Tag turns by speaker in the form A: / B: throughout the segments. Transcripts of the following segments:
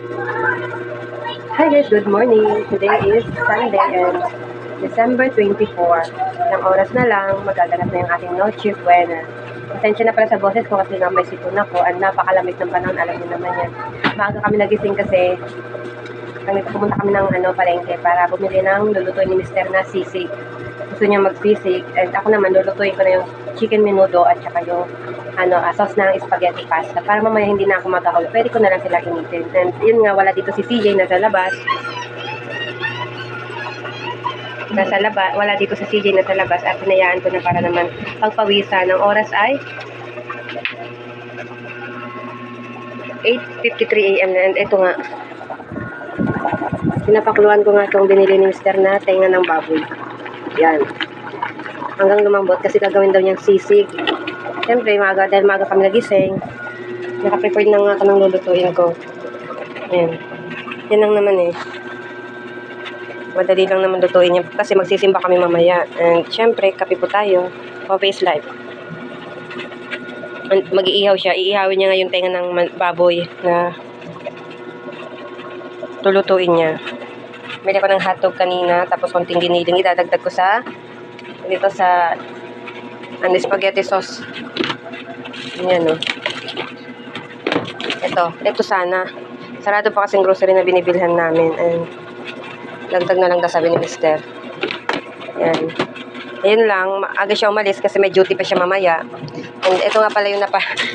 A: Hi guys, good morning. Today is Sunday and December 24. Ilang oras na lang, magaganap na yung ating Noche Buena. Pasensya na pala sa boses ko kasi nga may sipon ako at napakalamig ng panahon, alam niyo naman yan. Maaga kami nagising kasi pumunta kami ng palengke para bumili ng lulutuin ni Mr. na sisig. Gusto niya magsisig and ako naman lulutuin ko na yung chicken menudo at saka yung sauce ng spaghetti pasta para mamaya hindi na ako magahol. Pwede ko na lang sila initin. And yun nga, wala dito si CJ, nasa labas. Wala dito si CJ nasa labas at hinayaan ko na para naman pagpawisan. Ng oras ay 8:53 AM na and ito nga, pinapakuluan ko nga itong binili ni Mr. na tenga ng baboy. Yan. Hanggang lumambot kasi gagawin daw niyang sisig. Siyempre, dahil maaga kami nagising, naka-prepare na nga ako ng lulutuin ko. Yan. Yan lang naman eh. Madali lang naman lutuin niya kasi magsisimba kami mamaya. And siyempre, kape po tayo. Face life. Mag-iihaw siya. Iihawin niya nga yung tenga ng baboy na lulutuin niya. Bili ko ng hotdog kanina, tapos konting giniling. Idadagdag ko dito sa spaghetti sauce. Ayan o. Ito sana. Sarado pa kasing grocery na binibilhan namin. And dagdag na lang daw sabi ni Mister. Ayan. Ayun lang. Aga siya umalis kasi may duty pa siya mamaya. And ito nga pala yung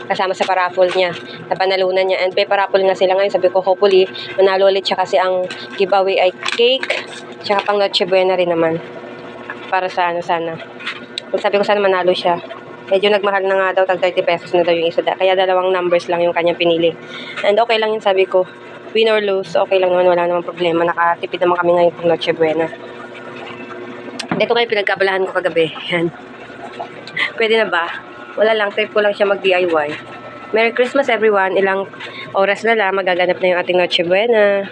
A: kasama sa paraffle niya. Napanalunan niya. And may paraffle nga sila ngayon. Sabi ko hopefully manalo ulit siya kasi ang giveaway ay cake. Tsaka pang Noche Buena rin naman. Para sa sana. Sabi ko sana manalo siya. Medyo nagmahal na nga daw, tag 30 pesos na daw yung isa. Kaya dalawang numbers lang yung kanyang pinili. And okay lang yun, sabi ko. Win or lose, okay lang naman, wala namang problema. Nakatipid naman kami ngayon pang Noche Buena. Dito ngayon pinagkabalahan ko kagabi. Yan. Pwede na ba? Wala lang, trip ko lang siya mag-DIY. Merry Christmas everyone. Ilang oras na lang, magaganap na yung ating Noche Buena.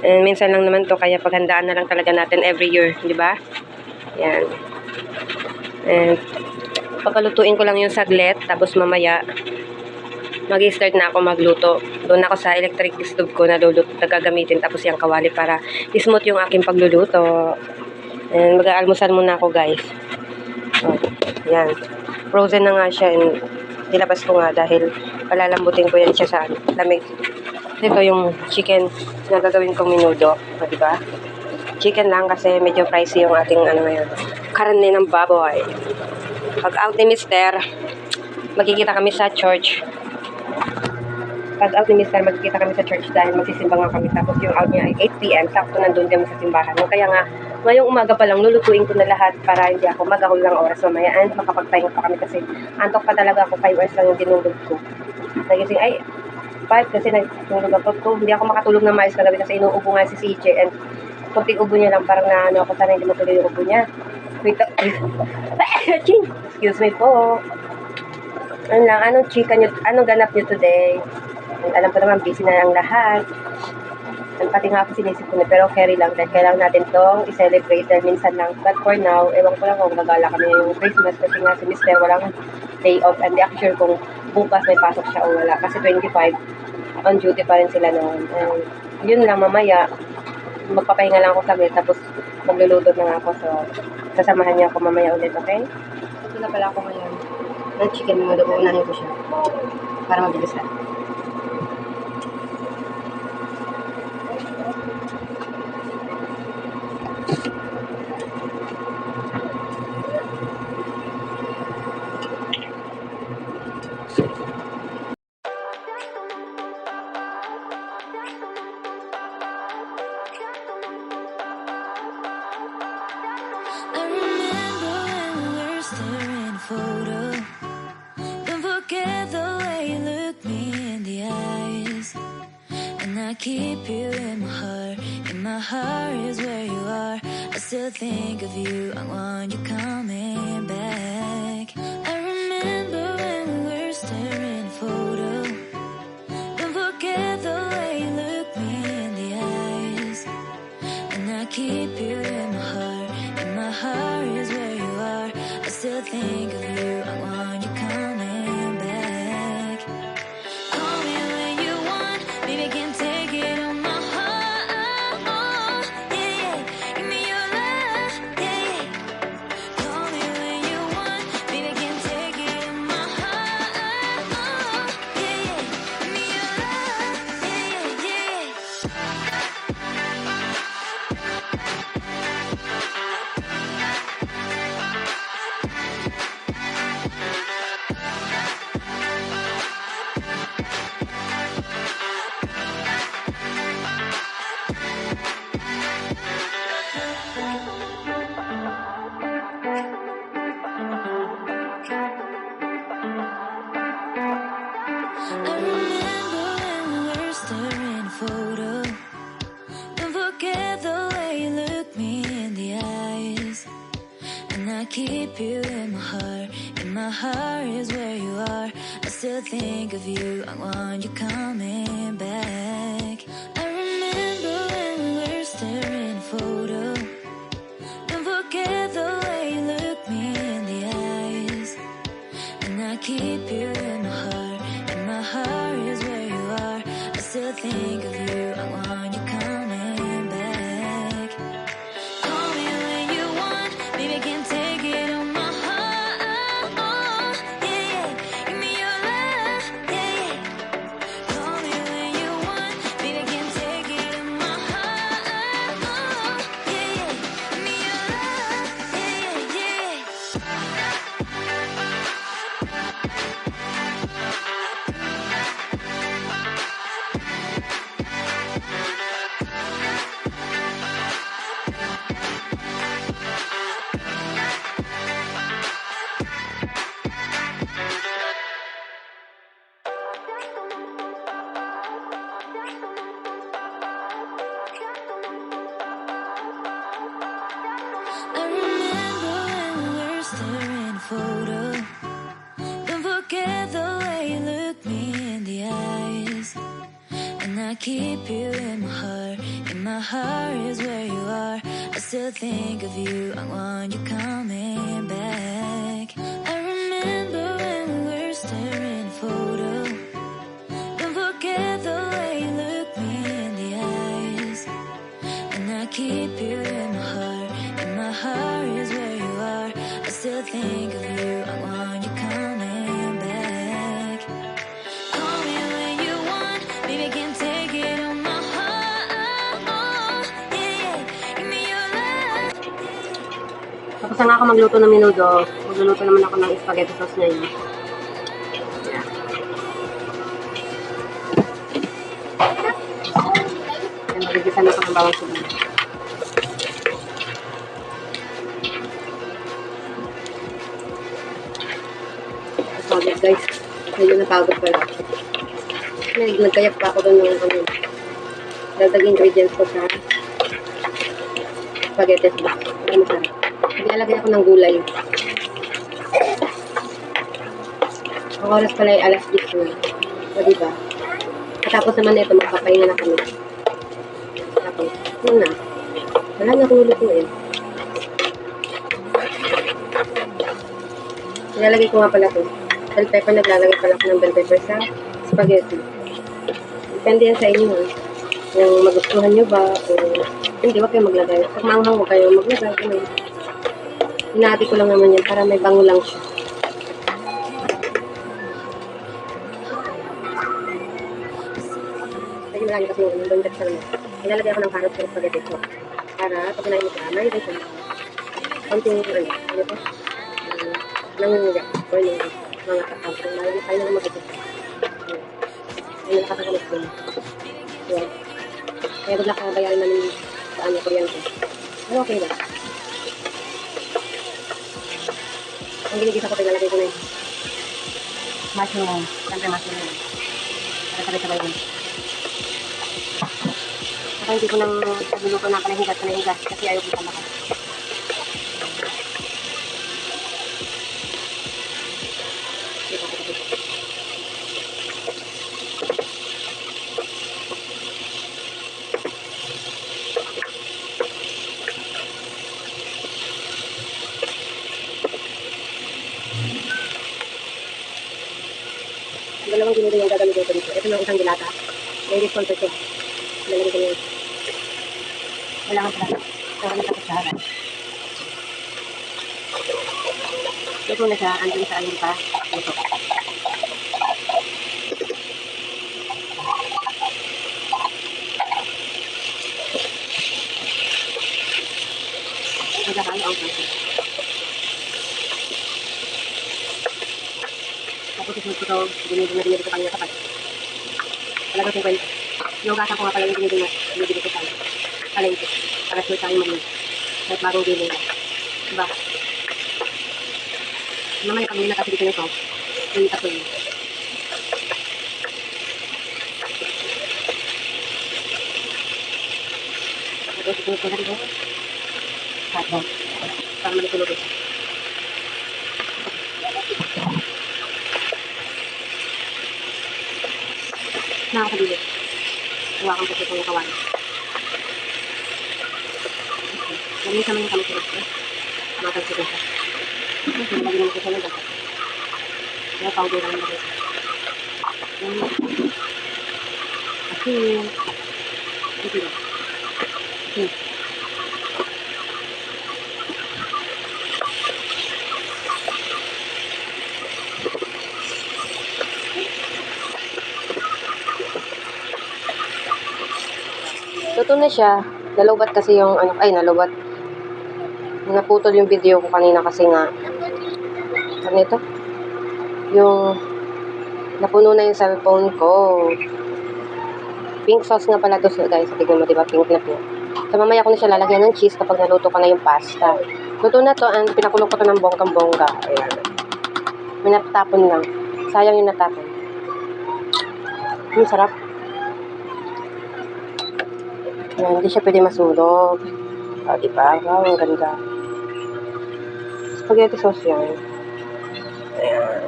A: And minsan lang naman to, kaya paghandaan na lang talaga natin every year, di ba? Yan. And papalutuin ko lang yung saglit, tapos mamaya mag-start na ako magluto. Doon ako sa electric stove ko na gagamitin, tapos yung kawali para smooth yung aking pagluluto. And mag-aalmusal muna ako guys. So, yan. Frozen na nga siya and nilabas ko nga dahil palalambutin ko yan siya sa lamig. Ito yung chicken na gagawin kong menudo. O, diba? Chicken lang kasi medyo pricey yung ating ngayon. Karne ng baboy. Pag out ni Mister, magkikita kami sa church. Magkikita kami sa church dahil magsisimba nga kami. Tapos yung out niya ay 8 PM. Sakto nandun kami sa simbahan. Kaya nga, ngayong umaga pa lang, lulutuin ko na lahat para hindi ako magahol ng oras mamaya. And makapagpahinga pa kami kasi antok pa talaga ako. 5 hours lang yung dinulog ko. Nagising ay 5 kasi nagtulog ako. Hindi ako makatulog na maayos kagabi kasi inuubo nga si CJ. And kunting ubo niya lang, parang ako sana hindi matuloy yung ubo niya. Wait, excuse me po. Ano lang, anong ganap nyo today? Alam ko naman, busy na ang lahat. Pati nga ako sinisip ko na, pero carry lang dahil kailangan natin itong i-celebrate dahil minsan lang. But for now, ewan ko lang kung gagala kami yung Christmas kasi nga si Mr. walang day off and di ako sure kung bukas may pasok siya o wala. Kasi 25 on duty pa rin sila noon. And yun lang, mamaya magpapahinga lang ako saglit tapos magluluto na nga ako. So, sasamahan niya ako mamaya ulit, okay? Ito na pala ako ngayon. Ng chicken menudo, uunahin ko siya. Para mabilis lang.
B: Photo. Don't forget the way you look me in the eyes. And I keep you in my heart. In my heart is where you are. I still think of you. I want you coming back. I remember when we were staring photo. Don't forget the way you look me in the eyes. And I keep you in my heart. In my heart is where you are. I still think of you. I want you coming back. Call me when you want. Baby, I can tell. keep you in my heart. In my heart is where you are. I still think of you. I want you coming back. I remember when we were staring at a photo. Don't forget the way you look me in the eyes. And I keep you in my heart. In my heart is where you are. I still think of you. I want you coming back. Call me when you want. Baby, I can't take it on my heart. Yeah, yeah. Give me your love. Yeah, yeah. Call me when you want. Baby, I can't take it on my heart. Yeah, yeah. Give me your love. Yeah, yeah, yeah. I remember when we were staring at a photo. Don't forget the way you look me in the eyes. And I keep you in my heart. In my heart is where you are. I still think of you. I want you coming back. I remember when we were staring at a photo. Don't forget the way you look me in the eyes. And I keep you in my heart. In my heart is where you are. I still think of you. I want you coming back. Call me when you want. Baby, I can't take it on my heart. Yeah, yeah. Give me your love.
A: Tapos na nga ako magluto ng menudo. Magluluto naman ako ng spaghetti sauce ngayon. Yeah. Yan, magigisan ako ng bawang sibuyas. Solid guys. Medyo napagod pala. Nagkayak pa ako doon ng dagdag ingredients ko sa spaghetti sauce. Ano masarap. Naglalagay ako ng gulay. Ang oras pala ay alas 10 na. O diba? Katapos naman na ito, magpapahinga na kami. Tapos, yun na. Wala na akong lulutuin. Nilalagay ko nga pala ito. Bell pepper, naglalagay pala ako ng bell pepper sa spaghetti. Depende yan sa inyo. Yung magustuhan nyo ba o hindi, wag kayo maglagay. Pag maanghang, wag kayo maglagay. Ano. Hinati ko lang naman yan para may bango lang siya. Lagi marami kasi yung bundat sa naman. Nilalagay ako ng carrot sa spaghetti ko. Para pag kinain mo siya, may rin siya. Konting ano po? Nangunguya. O yung mga kakao. Kung lalagay tayo na mag-isip. Ayun, nakakagamit ko. Yan. Kaya good luck na bayarin namin sa ano, kuryente. Pero okay lang. Ang ginigisa ko, pinalagay ko na yun. Mushroom. Siyempre mushroom yun. Para sabay-sabay yun. Saka hindi ko nang nagluluto na panahigat kasi ayaw ko talakan. Dalawang ginili yung gagamitin ko dito. Ito yung isang dilata. May sponsor ko. Lalagay ko yun. Kailangan pala. Para matapos siya. Ito na siya. Andun sa ayun pa. Ito. Magkakalo ang sponsor. Tapos isunod ko ito, dinidin ko kanina sapat. Talagang 50. Inugasan ko nga pala yung dinidin ko tayo. Palengke. Para sure tayo mag-mix. Kahit bagong bilin. Diba? Naman yung pag-mila kasi dito nito. Yung ito yun. Tapos isunod ko na rin. Hotdog. Para malitulog ito. Nakakabilit. Hawakan ko itong kawan. Malinis naman yung kamay ko. Matalsik ko siya. Lagi naman ko siya ng dapat. Kaya powder lang naman. Okay. Okay lang. Okay. Luto na siya. Nalubat kasi yung ano, ay nalubat. Naputol yung video ko kanina kasi nga ano ito? Yung napuno na yung cellphone ko. Pink sauce nga pala to guys. Tignan mo diba pink na pink. So mamaya ko na siya lalagyan ng cheese kapag naluto ka na yung pasta. Luto na to and pinakulo ko to ng bonggang-bongga. Ayan. May natapon lang. Sayang yung natapon. Sarap. Ayan, hindi siya pwede masulog. O, diba? Wow, ang ganda. Spaghetti sauce yan. Ayan.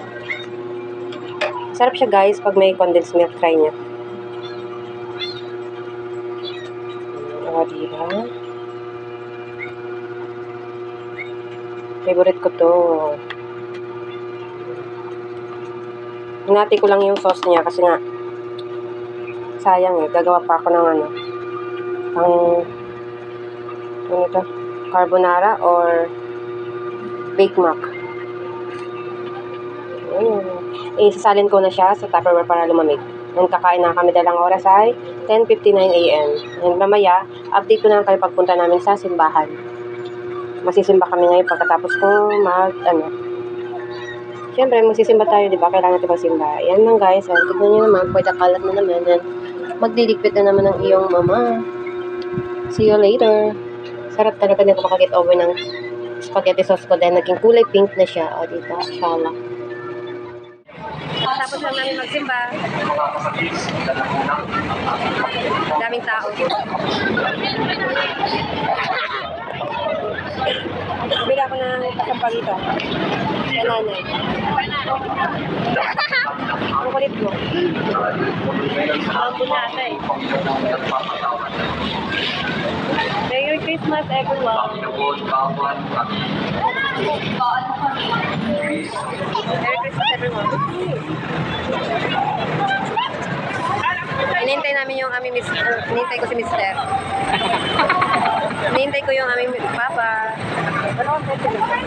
A: Sarap siya guys pag may condensed milk. Try niya. O, diba? Favorite ko to. Hinati ko lang yung sauce niya kasi nga sayang eh. Gagawa pa ako ng ano ito? Carbonara or Bake Mac. Sasalin ko na siya sa Tupperware para lumamig. And kakain na kami dalang oras ay 10:59 AM. And mamaya, update ko na kayo pagpunta namin sa simbahan. Masisimba kami ngayon pagkatapos ko Siyempre, magsisimba tayo, di ba? Kailangan natin magsimba. Yan lang guys. Tignan nyo naman, pwede kalat na naman. And magdiligpit na naman ng iyong mama. See you later. Sarap talaga nito makaget over ng spaghetti sauce ko. Dahil naging kulay pink na siya. O, dito. Shala. Tapos lang namin magsimba. Daming tao. Bili ako ng kasampagito. Sa nanay. Ang kulit mo. Bambu na ata eh. Merry Christmas everyone. Merry Christmas everyone. Inintay namin yung aming inintay ko si Mister. Inintay ko yung aming papa.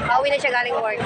A: Pauwi na siya galing work.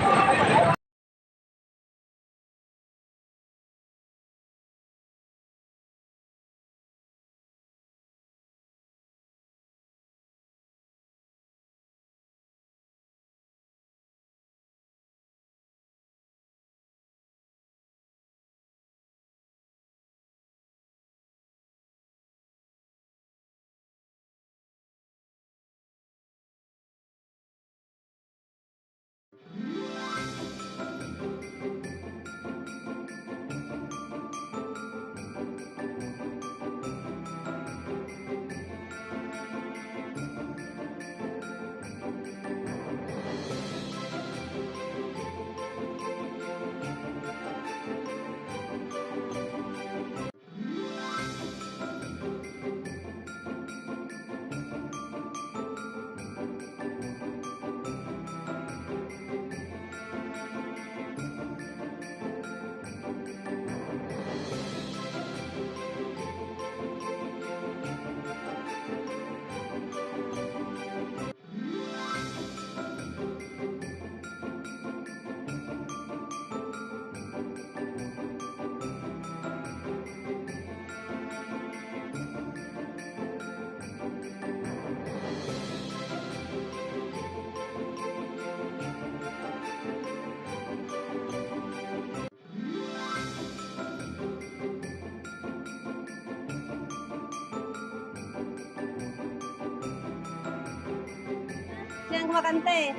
A: Yan, kumakanta eh.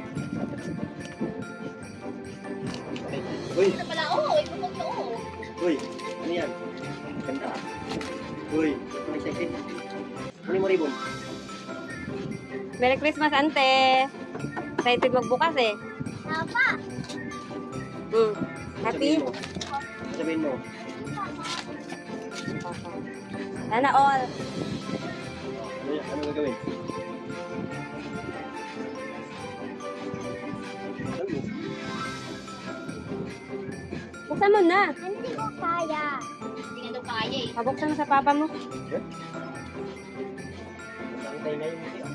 C: Uy!
D: Ito pala, oo. Ipapag na, oo.
C: Uy! Ano yan? Ganda. Uy! Ano excited? Ano mo ribbon?
A: Merry Christmas, ante. Excited magbukas eh.
D: Papa!
A: Happy?
C: Sabihin mo.
A: Papa. Sana all.
C: Ano gagawin?
A: Buksan mo na.
D: Hindi ko kaya. Hindi nga daw kaya eh.
A: Pabuksan mo sa papa mo.
C: Antay na yung muti.